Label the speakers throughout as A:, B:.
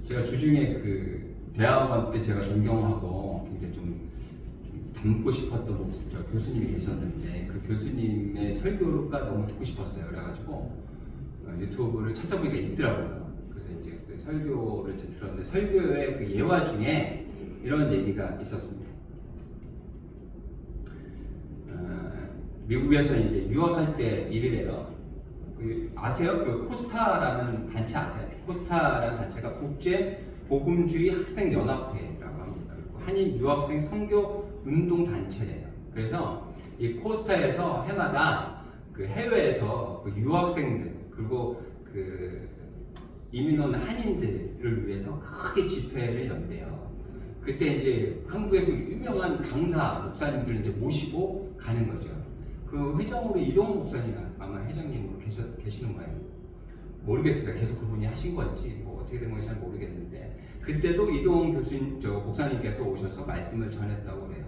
A: 제가 주중에 그 대학원 때 제가 존경하고 굉장히 좀 닮고 싶었던 교수님이 계셨는데 그 교수님의 설교가 너무 듣고 싶었어요. 그래가지고 유튜브를 찾아보니까 있더라고요. 그래서 이제 그 설교를 이제 들었는데 설교의 그 예화 중에 이런 얘기가 있었습니다. 미국에서 이제 유학할 때 일이래요. 아세요? 그 코스타라는 단체 아세요? 코스타라는 단체가 국제 복음주의 학생 연합회라고 합니다. 그리고 한인 유학생 선교 운동 단체래요. 그래서 이 코스타에서 해마다 그 해외에서 그 유학생들 그리고 그 이민 온 한인들을 위해서 크게 집회를 연대요. 그때 이제 한국에서 유명한 강사 목사님들을 이제 모시고 가는 거죠. 그 회장으로 이동훈 목사님 아마 회장님으로 계시는 거예요. 모르겠습니다. 계속 그분이 하신 건지 뭐 어떻게 된 건지 잘 모르겠는데 그때도 이동훈 교수님 목사님께서 오셔서 말씀을 전했다고 해요.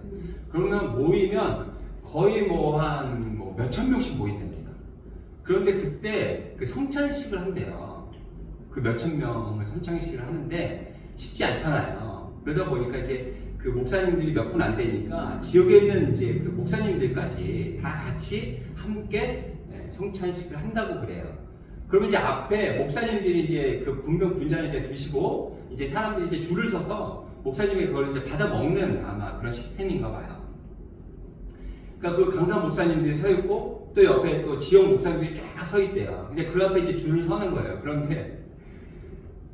A: 그러면 모이면 거의 한 몇천 명씩 모인답니다. 그런데 그때 그 성찬식을 한대요. 그 몇천 명을 성찬식을 하는데 쉽지 않잖아요. 그러다 보니까 이제 그 목사님들이 몇 분 안 되니까 지역에 있는 이제 그 목사님들까지 다 같이 함께 성찬식을 한다고 그래요. 그러면 이제 앞에 목사님들이 이제 그 분장을 이제 드시고 이제 사람들이 이제 줄을 서서 목사님이 그걸 이제 받아 먹는 아마 그런 시스템인가 봐요. 그러니까 그 강사 목사님들이 서 있고 또 옆에 또 지역 목사님들이 쫙 서 있대요. 근데 그 앞에 이제 줄을 서는 거예요. 그런데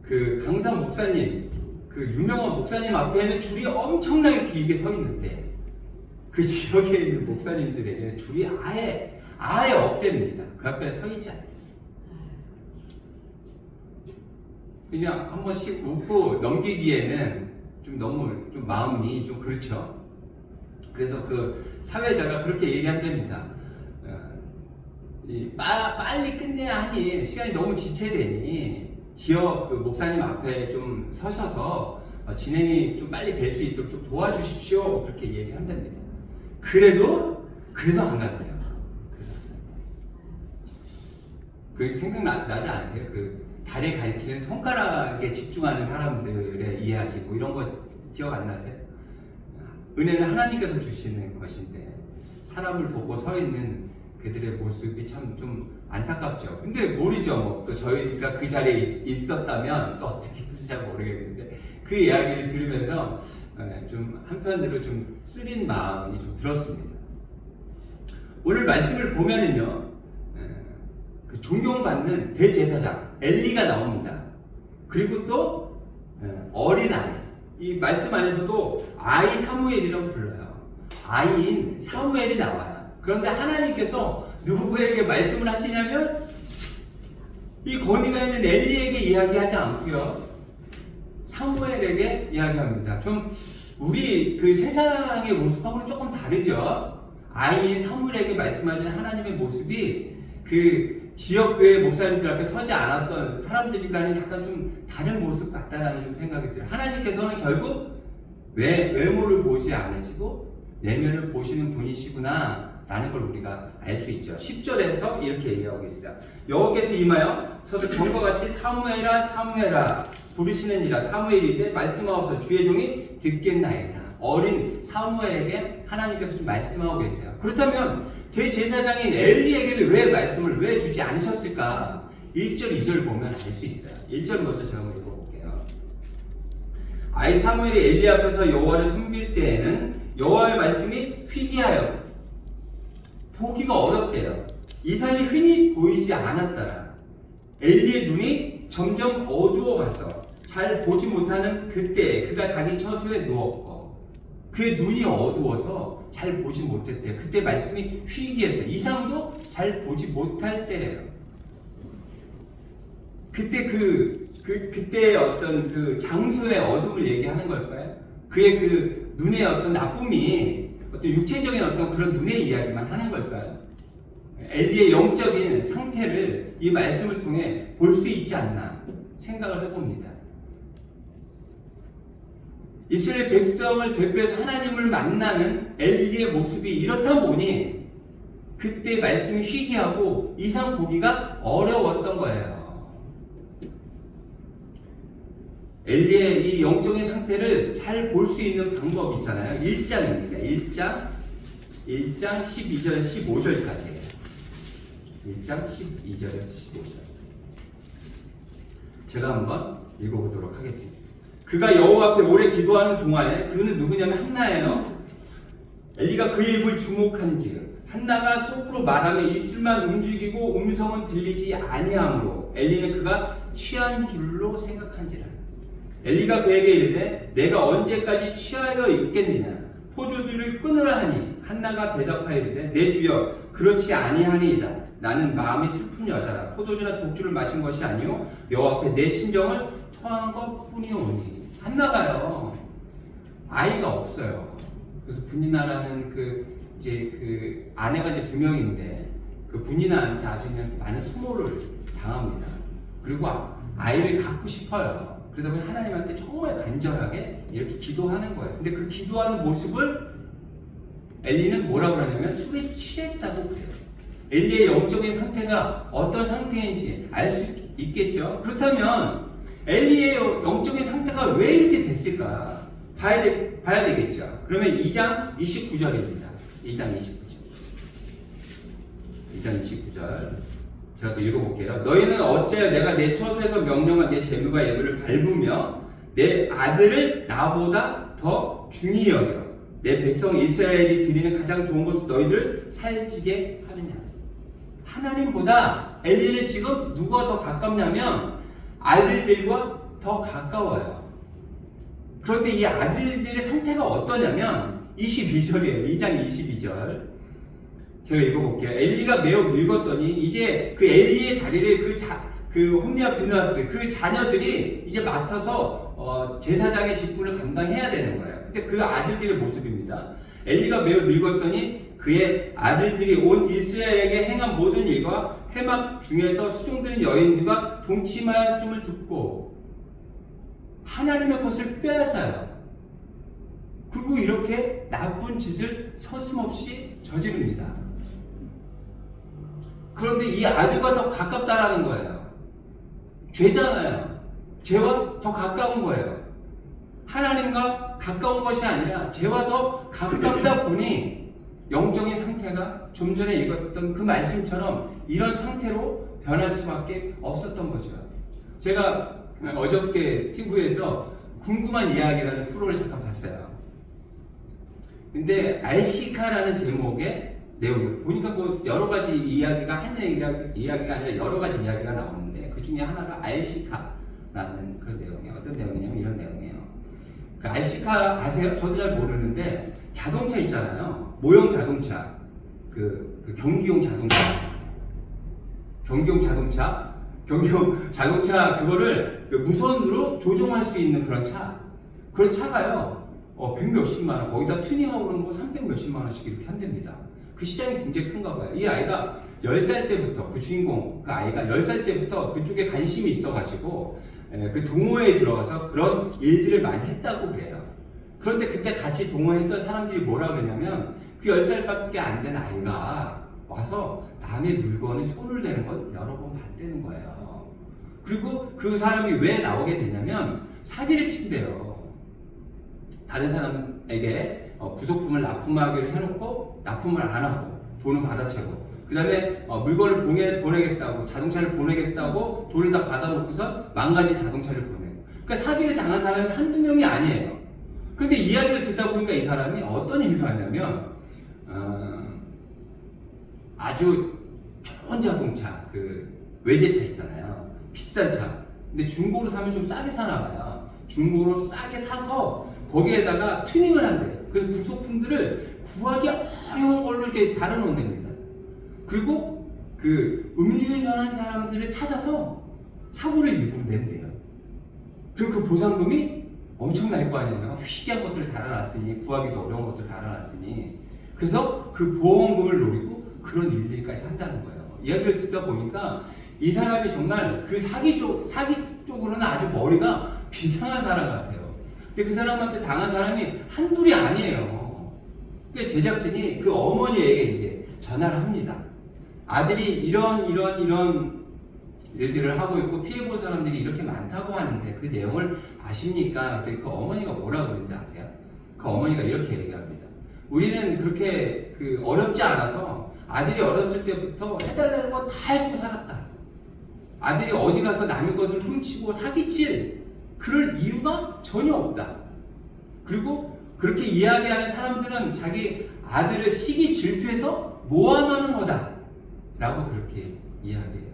A: 그 강사 목사님 그 유명한 목사님 앞에는 줄이 엄청나게 길게 서 있는데 그 지역에 있는 목사님들에게 줄이 아예 없답니다. 그 앞에 서 있지 않아요. 그냥 한 번씩 웃고 넘기기에는 좀 너무 좀 마음이 좀 그렇죠. 그래서 그 사회자가 그렇게 얘기한답니다. 빨리 끝내야 하니 시간이 너무 지체되니 지역 그 목사님 앞에 좀 서셔서 진행이 좀 빨리 될 수 있도록 좀 도와주십시오. 그렇게 얘기한답니다. 그래도 안 간대요. 그 생각나지 않으세요? 그 다리 가리키는 손가락에 집중하는 사람들의 이야기 뭐 이런 거 기억 안 나세요? 은혜는 하나님께서 주시는 것인데 사람을 보고 서 있는 그들의 모습이 참 좀 안타깝죠. 근데 모르죠. 또 저희가 그 자리에 있었다면 또 어떻게 될지 잘 모르겠는데 그 이야기를 들으면서 좀 한편으로 좀 쓰린 마음이 좀 들었습니다. 오늘 말씀을 보면은요, 그 존경받는 대제사장 엘리가 나옵니다. 그리고 또 어린아이, 이 말씀 안에서도 아이 사무엘이라고 불러요. 아이인 사무엘이 나와요. 그런데 하나님께서 누구에게 말씀을 하시냐면 이 권위가 있는 엘리에게 이야기하지 않고요, 사무엘에게 이야기합니다. 좀 우리 그 세상의 모습하고는 조금 다르죠. 아이인 사무엘에게 말씀하시는 하나님의 모습이 그 지역교회 목사님들 앞에 서지 않았던 사람들과는 약간 좀 다른 모습 같다라는 좀 생각이 들어요. 하나님께서는 결국 외모를 보지 않으시고 내면을 보시는 분이시구나 라는 걸 우리가 알 수 있죠. 10절에서 이렇게 얘기하고 있어요. 여호와께서 임하여 서서 전과 같이 사무엘아 부르시느니라. 사무엘이 때 말씀하옵소서 주의 종이 듣겠나이다. 어린 사무엘에게 하나님께서 좀 말씀하고 계세요. 그렇다면 대제사장인 엘리에게도 왜 주지 않으셨을까? 1절, 2절 보면 알 수 있어요. 1절 먼저 제가 한번 읽어볼게요. 아이 사무엘이 엘리 앞에서 여호와를 섬길 때에는 여호와의 말씀이 희귀하여 보기가 어렵대요. 이상이 흔히 보이지 않았더라. 엘리의 눈이 점점 어두워가서 잘 보지 못하는 그때 그가 자기 처소에 누웠고 그의 눈이 어두워서 잘 보지 못했대요. 그때 말씀이 희귀해서 이상도 잘 보지 못할 때래요. 그때 그때의 어떤 그 장소의 어둠을 얘기하는 걸까요? 그의 그 눈의 어떤 나쁨이 어떤 육체적인 어떤 그런 눈의 이야기만 하는 걸까요? 엘리의 영적인 상태를 이 말씀을 통해 볼 수 있지 않나 생각을 해봅니다. 이스라엘 백성을 대표해서 하나님을 만나는 엘리의 모습이 이렇다 보니 그때 말씀이 희귀하고 이상 보기가 어려웠던 거예요. 엘리의 이 영적인 상태를 잘 볼 수 있는 방법이 있잖아요. 1장입니다. 1장 12절 15절까지. 1장 12절에서 15절. 제가 한번 읽어보도록 하겠습니다. 그가 여호와 앞에 오래 기도하는 동안에, 그는 누구냐면 한나예요. 엘리가 그의 입을 주목한즉 한나가 속으로 말하며 입술만 움직이고 음성은 들리지 아니하므로 엘리는 그가 취한 줄로 생각한지라. 엘리가 그에게 이르되 내가 언제까지 취하여 있겠느냐, 포도주를 끊으라 하니 한나가 대답하이르되 내 주여 그렇지 아니하니이다. 나는 마음이 슬픈 여자라. 포도주나 독주를 마신 것이 아니요 여호와 앞에 내 심정을 토한 것뿐이오니. 한나가요 아이가 없어요. 그래서 분이나라는 그 아내가 이제 2명인데 그 분이나한테 아주 그냥 많은 수모를 당합니다. 그리고 아이를 갖고 싶어요. 그러다 보니 하나님한테 정말 간절하게 이렇게 기도하는 거예요. 근데 그 기도하는 모습을 엘리는 뭐라고 하냐면 술에 취했다고 그래요. 엘리의 영적인 상태가 어떤 상태인지 알 수 있겠죠. 그렇다면 엘리의 영적인 상태가 왜 이렇게 됐을까 봐야 되겠죠. 그러면 2장 29절입니다. 2장 29절 제가 또 읽어볼게요. 너희는 어째 내가 내 처소에서 명령한 내 재물과 예물을 밟으며 내 아들을 나보다 더 중히 여겨 내 백성 이스라엘이 드리는 가장 좋은 것을 너희들을 살찌게 하느냐. 하나님보다 엘리는 지금 누가 더 가깝냐면 아들들과 더 가까워요. 그런데 이 아들들의 상태가 어떠냐면 22절이에요. 2장 22절 제가 읽어볼게요. 엘리가 매우 늙었더니 이제 그 엘리의 자리를 그 홈리와 비느하스 그 자녀들이 이제 맡아서 제사장의 직분을 감당해야 되는 거예요. 근데 그 아들들의 모습입니다. 엘리가 매우 늙었더니 그의 아들들이 온 이스라엘에게 행한 모든 일과 회막 중에서 수종드는 여인들과 동침하였음을 듣고 하나님의 것을 빼앗아요. 그리고 이렇게 나쁜 짓을 서슴없이 저지릅니다. 그런데 이 아들과 더 가깝다라는 거예요. 죄잖아요. 죄와 더 가까운 거예요. 하나님과 가까운 것이 아니라 죄와 더 가깝다 보니 영적인 상태가 좀 전에 읽었던 그 말씀처럼 이런 상태로 변할 수밖에 없었던 거죠. 제가 어저께 TV에서 궁금한 이야기라는 프로를 잠깐 봤어요. 근데 알시카라는 제목의 내용이 보니까 뭐 여러 가지 이야기가 한 이야기가 아니라 여러 가지 이야기가 나오는데 그 중에 하나가 알시카라는 그런 내용이에요. 어떤 내용이냐면 이런 내용이에요. 그 알시카 아세요? 저도 잘 모르는데 자동차 있잖아요. 모형 자동차, 그 경기용 자동차 그거를 무선으로 조종할 수 있는 그런 차가요. 100 몇십만 원, 거기다 튜닝하고 그러면 300 몇십만 원씩 이렇게 한답니다. 그 시장이 굉장히 큰가 봐요. 이 아이가 10살 때부터, 그 주인공, 그 아이가 10살 때부터 그쪽에 관심이 있어가지고, 그 동호회에 들어가서 그런 일들을 많이 했다고 그래요. 그런데 그때 같이 동호회했던 사람들이 뭐라 그러냐면, 그 10살밖에 안 된 아이가 와서 남의 물건에 손을 대는 걸 여러 번 봤다는 거예요. 그리고 그 사람이 왜 나오게 되냐면, 사기를 친대요. 다른 사람에게 부속품을 납품하기로 해놓고 납품을 안 하고 돈은 받아채고 그 다음에 물건을 보내겠다고 자동차를 보내겠다고 돈을 다 받아놓고서 망가진 자동차를 보내고 그러니까 사기를 당한 사람이 한두 명이 아니에요. 그런데 이야기를 듣다 보니까 이 사람이 어떤 일을 하냐면 아주 좋은 자동차 그 외제차 있잖아요. 비싼 차. 근데 중고로 사면 좀 싸게 사나 봐요. 중고로 싸게 사서 거기에다가 튜닝을 한대요. 그래서 부속품들을 구하기 어려운 걸로 이렇게 달아놓는답니다. 그리고 그 음주운전한 사람들을 찾아서 사고를 일부러 낸대요. 그리고 그 보상금이 엄청날 거 아니에요. 희귀한 것들을 달아놨으니, 구하기도 어려운 것들을 달아놨으니. 그래서 그 보험금을 노리고 그런 일들까지 한다는 거예요. 이야기를 듣다 보니까 이 사람이 정말 그 사기 쪽으로는 아주 머리가 비상한 사람 같아요. 근데 그 사람한테 당한 사람이 한둘이 아니에요. 그러니까 제작진이 그 어머니에게 이제 전화를 합니다. 아들이 이런 일들을 하고 있고 피해본 사람들이 이렇게 많다고 하는데 그 내용을 아십니까? 그랬더니 그 어머니가 뭐라고 그랬는지 아세요? 그 어머니가 이렇게 얘기합니다. 우리는 그렇게 어렵지 않아서 아들이 어렸을 때부터 해달라는 거 다 해주고 살았다. 아들이 어디 가서 남의 것을 훔치고 사기칠 그럴 이유가 전혀 없다. 그리고 그렇게 이야기하는 사람들은 자기 아들을 시기 질투해서 모함하는 거다 라고 그렇게 이야기해요.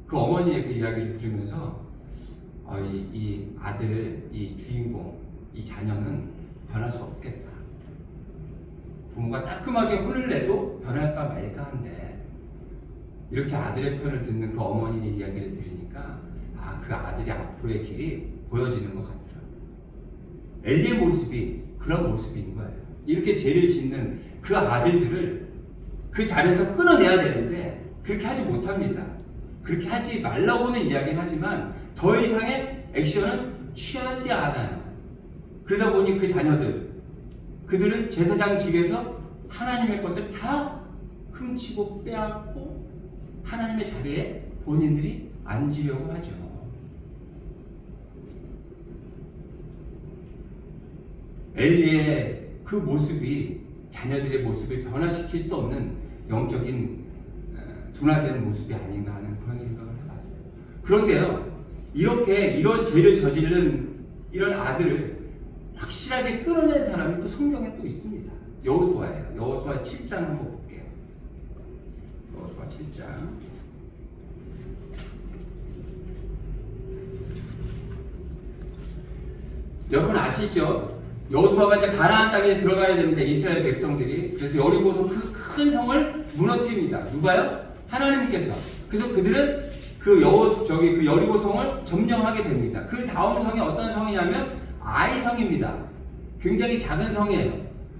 A: 그 어머니의 그 이야기를 들으면서 이 아들, 이 주인공, 이 자녀는 변할 수 없겠다. 부모가 따끔하게 혼을 내도 변할까 말까 한데 이렇게 아들의 표현을 듣는 그 어머니의 이야기를 들으니까 그 아들이 앞으로의 길이 보여지는 것 같더라고요. 엘리의 모습이 그런 모습인 거예요. 이렇게 죄를 짓는 그 아들들을 그 자리에서 끊어내야 되는데 그렇게 하지 못합니다. 그렇게 하지 말라고는 이야기는 하지만 더 이상의 액션은 취하지 않아요. 그러다 보니 그 자녀들, 그들은 제사장 집에서 하나님의 것을 다 훔치고 빼앗고 하나님의 자리에 본인들이 앉으려고 하죠. 엘리의 그 모습이 자녀들의 모습을 변화시킬 수 없는 영적인 둔화된 모습이 아닌가 하는 그런 생각을 해봤어요. 그런데요, 이런 죄를 저지른 이런 아들을 확실하게 끌어낸 사람이 또 성경에 또 있습니다. 여호수아예요. 여호수아 7장 한번 볼게요. 여호수아 7장. 여러분 아시죠? 여호수아가 이제 가나안 땅에 들어가야 됩니다. 이스라엘 백성들이. 그래서 여리고성 그 큰 성을 무너뜨립니다. 누가요? 하나님께서. 그래서 그들은 그 여리고성을 점령하게 됩니다. 그 다음 성이 어떤 성이냐면 아이성입니다. 굉장히 작은 성이에요.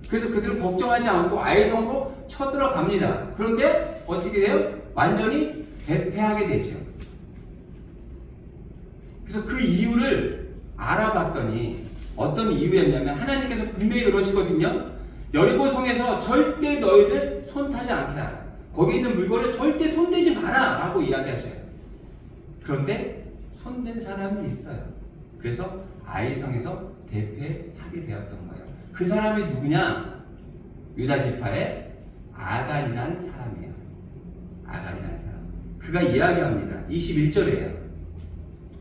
A: 그래서 그들은 걱정하지 않고 아이성으로 쳐들어갑니다. 그런데 어떻게 돼요? 완전히 대패하게 되죠. 그래서 그 이유를 알아봤더니 어떤 이유였냐면 하나님께서 분명히 그러시거든요. 여리고성에서 절대 너희들 손 타지 않게 하라. 거기 있는 물건을 절대 손대지 마라 라고 이야기하셔요. 그런데 손댄 사람이 있어요. 그래서 아이성에서 대패하게 되었던 거예요. 그 사람이 누구냐? 유다 지파의 아간이라는 사람이에요. 아간이라는 사람. 그가 이야기합니다. 21절이에요.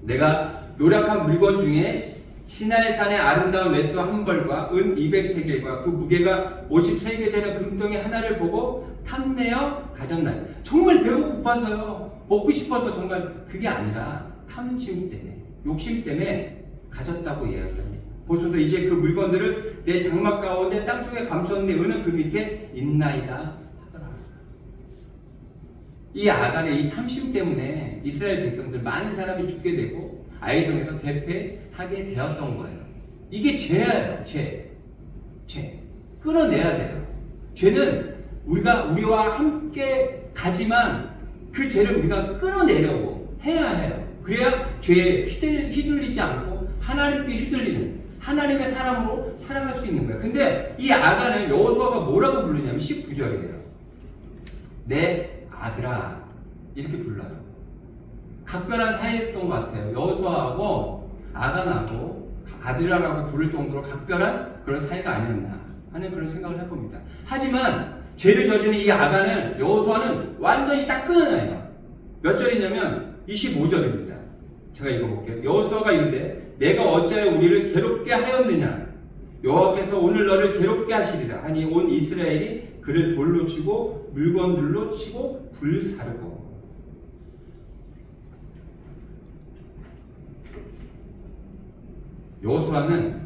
A: 내가 노력한 물건 중에 시날산의 아름다운 외투 한 벌과 은 200세겔과 그 무게가 50세겔 되는 금덩이 하나를 보고 탐내어 가졌나요? 정말 배고파서요. 먹고 싶어서 정말 그게 아니라 탐심 때문에, 욕심 때문에 가졌다고 이야기합니다. 보소서 이제 그 물건들을 내 장막 가운데 땅속에 감췄는데 은은 그 밑에 있나이다 하더라. 이 아간의 이 탐심 때문에 이스라엘 백성들 많은 사람이 죽게 되고 아이성에서 대패하게 되었던 거예요. 이게 죄예요. 죄. 끊어내야 돼요. 죄는 우리와 함께 가지만 그 죄를 우리가 끊어내려고 해야 해요. 그래야 죄에 휘둘리지 않고 하나님께 휘둘리는 하나님의 사람으로 살아갈 수 있는 거예요. 근데 이 아간을 여호수아가 뭐라고 부르냐면 19절이에요. 내 아들아 이렇게 불러요. 각별한 사이였던 것 같아요. 여호수아하고 아간하고 아들아라고 부를 정도로 각별한 그런 사이가 아니었나 하는 그런 생각을 해봅니다. 하지만 죄를 저지른 이 아간을 여호수아는 완전히 딱 끊어내요. 몇 절이냐면 25절입니다. 제가 읽어볼게요. 여호수아가 이르되 내가 어찌하여 우리를 괴롭게 하였느냐 여호와께서 오늘 너를 괴롭게 하시리라 하니 온 이스라엘이 그를 돌로 치고 물건들로 치고 불사르고. 여호수아는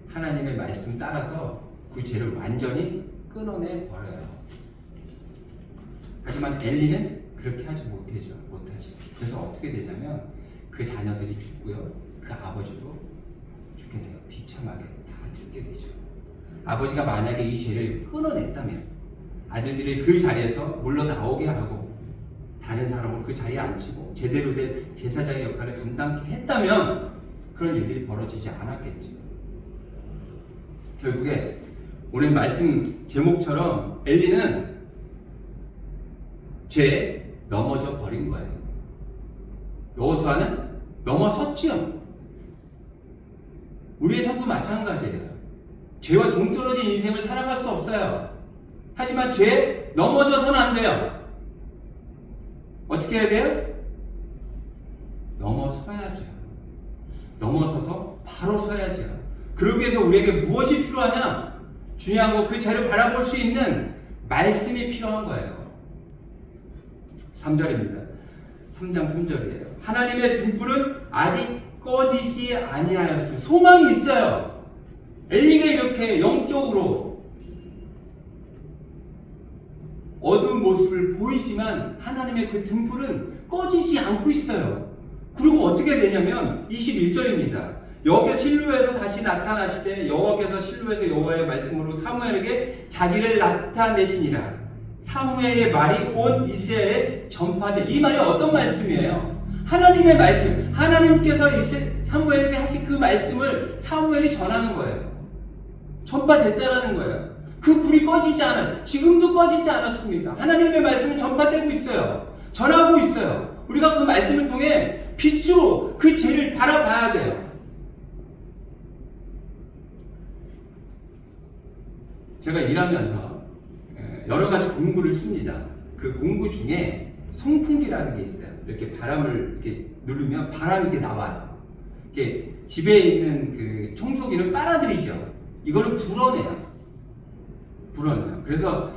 A: 하나님의 말씀 따라서 그 죄를 완전히 끊어내 버려요. 하지만 엘리는 그렇게 하지 못하죠. 그래서 어떻게 되냐면 그 자녀들이 죽고요. 그 아버지도 죽게 돼요. 비참하게 다 죽게 되죠. 아버지가 만약에 이 죄를 끊어냈다면 아들들이 그 자리에서 물러나오게 하고 다른 사람을 그 자리에 앉히고 제대로 된 제사장의 역할을 감당케 했다면 그런 일들이 벌어지지 않았겠죠. 결국에 오늘 말씀 제목처럼 엘리는 죄, 넘어져 버린 거예요. 여호수아는 넘어섰지요. 우리의 삶도 마찬가지예요. 죄와 동떨어진 인생을 살아갈 수 없어요. 하지만 죄에 넘어져서는 안 돼요. 어떻게 해야 돼요? 넘어서야죠. 넘어서서 바로 서야죠. 그러기 위해서 우리에게 무엇이 필요하냐? 중요한 거 그 죄를 바라볼 수 있는 말씀이 필요한 거예요. 3절입니다. 3장 3절이에요. 하나님의 등불은 아직 꺼지지 아니하였어요. 소망이 있어요. 엘리가 이렇게 영적으로 어두운 모습을 보이지만 하나님의 그 등불은 꺼지지 않고 있어요. 그리고 어떻게 되냐면 21절입니다. 여호와께서 실로에서 다시 나타나시되 여호와께서 실로에서 여호와의 말씀으로 사무엘에게 자기를 나타내시니라. 사무엘의 말이 온 이스라엘에 전파돼. 이 말이 어떤 말씀이에요? 하나님의 말씀. 하나님께서 사무엘에게 하신 그 말씀을 사무엘이 전하는 거예요. 전파됐다라는 거예요. 그 불이 꺼지지 않아요. 지금도 꺼지지 않았습니다. 하나님의 말씀은 전파되고 있어요. 전하고 있어요. 우리가 그 말씀을 통해 빛으로 그 죄를 바라봐야 돼요. 제가 일하면서 여러 가지 공구를 씁니다. 그 공구 중에 송풍기라는 게 있어요. 이렇게 바람을 이렇게 누르면 바람이 이렇게 나와요. 이렇게 집에 있는 그 청소기를 빨아들이죠. 이거를 불어내요. 그래서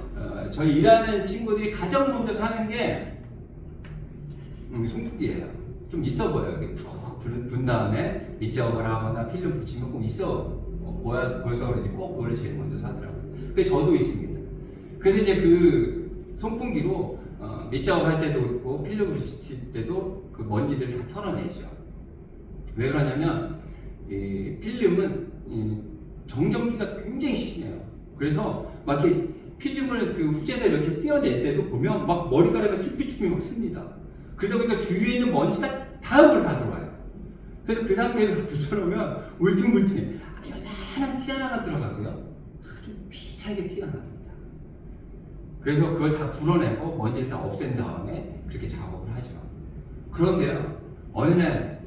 A: 저희 일하는 친구들이 가장 먼저 사는 게 송풍기예요. 좀 있어 보여요. 이렇게 푹 분 다음에 밑작업을 하거나 필름 붙이면 꼭 있어 보여서 그런지 꼭 그걸 제일 먼저 사더라고요. 그래서 저도 있습니다. 그래서 이제 그 송풍기로 밑작업 할 때도 그렇고 필름 붙일 때도 그 먼지들 다 털어내죠. 왜 그러냐면 이 필름은 정전기가 굉장히 심해요. 그래서 막 이렇게 필름을 그 후제에서 이렇게 떼어낼 때도 보면 막 머리카락이 쭈삐쭈삐 막 씁니다. 그러다 보니까 주위에 있는 먼지가 다 여기로 다 들어와요. 그래서 그 상태에서 붙여놓으면 울퉁불퉁해. 요만한 티 하나가 들어가고요. 아주 비싸게 티가 납니다. 그래서 그걸 다 불어내고 먼지를 다 없앤 다음에 그렇게 작업을 하죠. 그런데요, 어느 날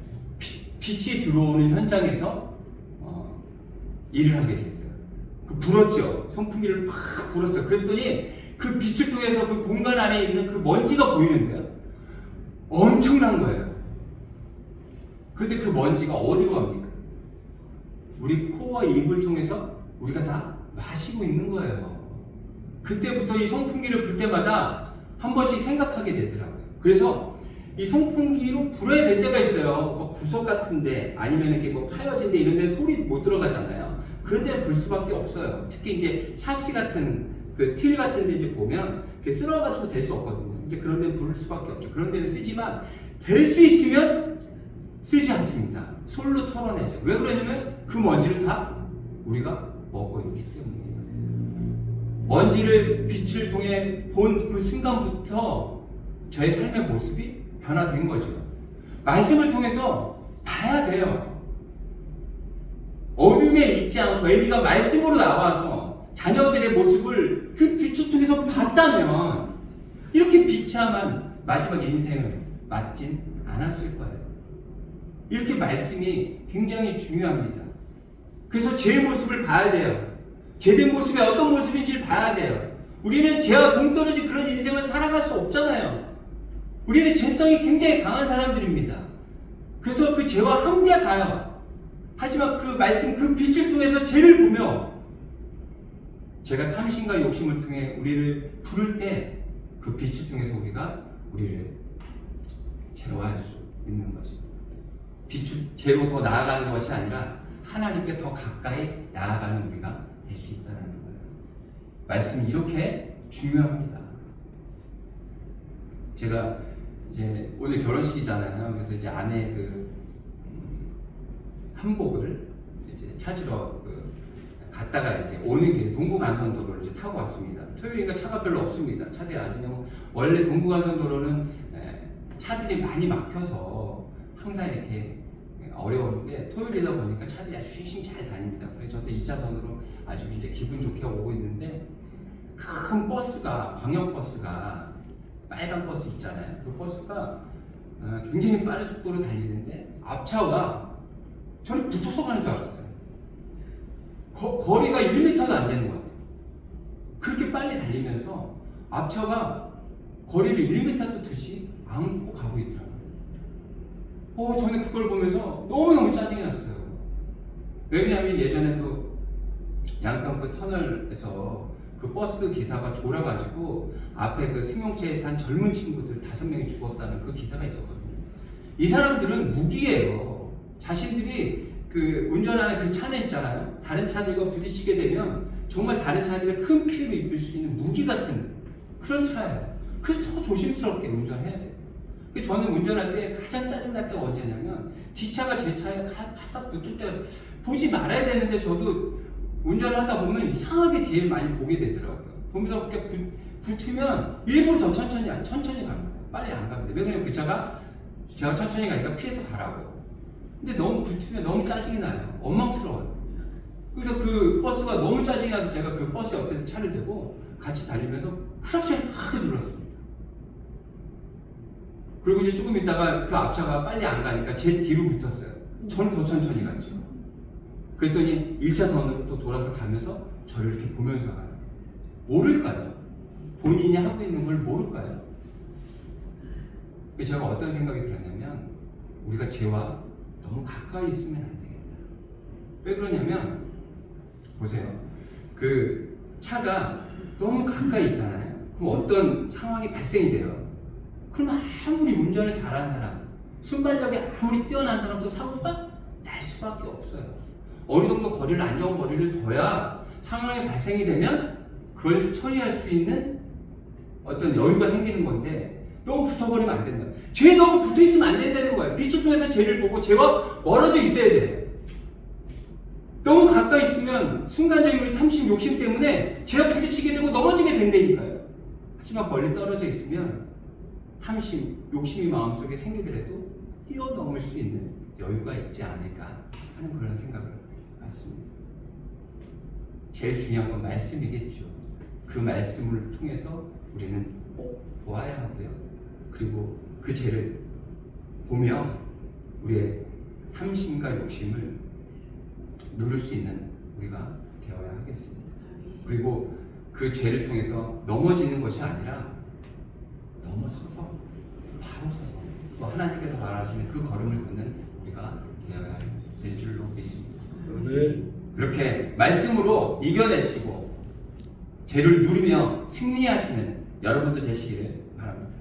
A: 빛이 들어오는 현장에서 일을 하게 됐어요. 불었죠. 선풍기를 팍 불었어요. 그랬더니 그 빛을 통해서 그 공간 안에 있는 그 먼지가 보이는데요. 엄청난 거예요. 그런데 그 먼지가 어디로 갑니까? 우리 코와 입을 통해서 우리가 다 마시고 있는 거예요. 그때부터 이 선풍기를 불 때마다 한 번씩 생각하게 되더라고요. 그래서 이 선풍기로 불어야 될 때가 있어요. 뭐 구석 같은데 아니면 이렇게 뭐 파여진 데 이런 데는 소리 못 들어가잖아요. 그런 데는 불 수밖에 없어요. 특히 이제 샤시 같은 그 틸 같은 데 이제 보면 쓸어가지고 될 수 없거든요. 이제 그런 데는 불 수밖에 없죠. 그런 데는 쓰지만 될 수 있으면 쓰지 않습니다. 솔로 털어내죠. 왜 그러냐면 그 먼지를 다 우리가 먹고 있기 때문이에요. 먼지를 빛을 통해 본 그 순간부터 저의 삶의 모습이 변화된 거죠. 말씀을 통해서 봐야 돼요. 어둠에 있지 않고 엘리가 말씀으로 나와서 자녀들의 모습을 그 빛을 통해서 봤다면 이렇게 비참한 마지막 인생을 맞진 않았을 거예요. 이렇게 말씀이 굉장히 중요합니다. 그래서 제 모습을 봐야 돼요. 제된 모습이 어떤 모습인지를 봐야 돼요. 우리는 죄와 동떨어진 그런 인생을 살아갈 수 없잖아요. 우리는 죄성이 굉장히 강한 사람들입니다. 그래서 그 죄와 함께 가요. 하지만 그 말씀, 그 빛을 통해서 죄를 보며 제가 탐심과 욕심을 통해 우리를 부를 때 그 빛을 통해서 우리가 우리를 제어할 수 있는 거죠. 죄로 더 나아가는 것이 아니라 하나님께 더 가까이 나아가는 우리가 될 수 있다는 거예요. 말씀이 이렇게 중요합니다. 제가 이제 오늘 결혼식이잖아요. 그래서 이제 아내 그 한복을 이제 찾으러 갔다가 이제 오는 길에 동부간선도로를 이제 타고 왔습니다. 토요일인가 차가 별로 없습니다. 차들이 아주 원래 동부간선도로는 차들이 많이 막혀서 항상 이렇게 어려운데 토요일이다 보니까 차들이 아주 싱싱 잘 다닙니다. 그래서 저도 2차선으로 아주 이제 기분 좋게 오고 있는데 큰 버스가 광역버스가 빨간 버스 있잖아요. 그 버스가 굉장히 빠른 속도로 달리는데 앞차와 저를 붙어서 가는 줄 알았어요. 거리가 1m도 안 되는 것 같아요. 그렇게 빨리 달리면서 앞차가 거리를 1m도 두지 않고 가고 있더라고요. 저는 그걸 보면서 너무너무 짜증이 났어요. 왜냐하면 예전에도 양평 터널에서 그 버스 기사가 졸아가지고 앞에 그 승용차에 탄 젊은 친구들 5명이 죽었다는 그 기사가 있었거든요. 이 사람들은 무기예요. 자신들이 그 운전하는 그 차는 있잖아요. 다른 차들과 부딪히게 되면 정말 다른 차들의 큰 피해를 입을 수 있는 무기 같은 그런 차예요. 그래서 더 조심스럽게 운전해야 돼요. 저는 운전할 때 가장 짜증날 때가 언제냐면 뒷차가 제 차에 바싹 붙을 때가 보지 말아야 되는데 저도 운전을 하다 보면 이상하게 뒤에 많이 보게 되더라고요. 보면서 그렇게 붙으면 일부러 더 천천히 갑니다. 빨리 안 갑니다. 왜냐면 그 차가 제가 천천히 가니까 피해서 가라고. 근데 너무 붙으면 너무 짜증이 나요. 원망스러워요. 그래서 그 버스가 너무 짜증이 나서 제가 그 버스 옆에 차를 대고 같이 달리면서 크락션을 크게 눌렀습니다. 그리고 이제 조금 있다가 그 앞차가 빨리 안 가니까 제 뒤로 붙었어요. 저는 더 천천히 갔죠. 그랬더니 1차선으로 또 돌아서 가면서 저를 이렇게 보면서 가요. 모를까요? 본인이 하고 있는 걸 모를까요? 제가 어떤 생각이 들었냐면 우리가 죄와 너무 가까이 있으면 안 되겠다. 왜 그러냐면 보세요. 그 차가 너무 가까이 있잖아요. 그럼 어떤 상황이 발생이 돼요. 그럼 아무리 운전을 잘하는 사람, 순발력이 아무리 뛰어난 사람도 사고가 날 수밖에 없어요. 어느 정도 거리를 안전 거리를 둬야 상황이 발생이 되면 그걸 처리할 수 있는 어떤 여유가 생기는 건데 너무 붙어버리면 안 된다. 쟤 너무 붙어있으면 안 된다는 거예요. 빛을 통해서 쟤를 보고 쟤와 멀어져 있어야 돼요. 너무 가까이 있으면 순간적인 우리 탐심, 욕심 때문에 쟤가 부딪히게 되고 넘어지게 된다니까요. 하지만 멀리 떨어져 있으면 탐심, 욕심이 마음속에 생기더라도 뛰어넘을 수 있는 여유가 있지 않을까 하는 그런 생각을 갖습니다. 제일 중요한 건 말씀이겠죠. 그 말씀을 통해서 우리는 꼭 보아야 하고요. 그리고 그 죄를 보며 우리의 탐심과 욕심을 누를 수 있는 우리가 되어야 하겠습니다. 그리고 그 죄를 통해서 넘어지는 것이 아니라 넘어서서 바로 서서 또 하나님께서 말하시는 그 걸음을 걷는 우리가 되어야 될 줄로 믿습니다. 그렇게 말씀으로 이겨내시고 죄를 누르며 승리하시는 여러분들 되시기를 바랍니다.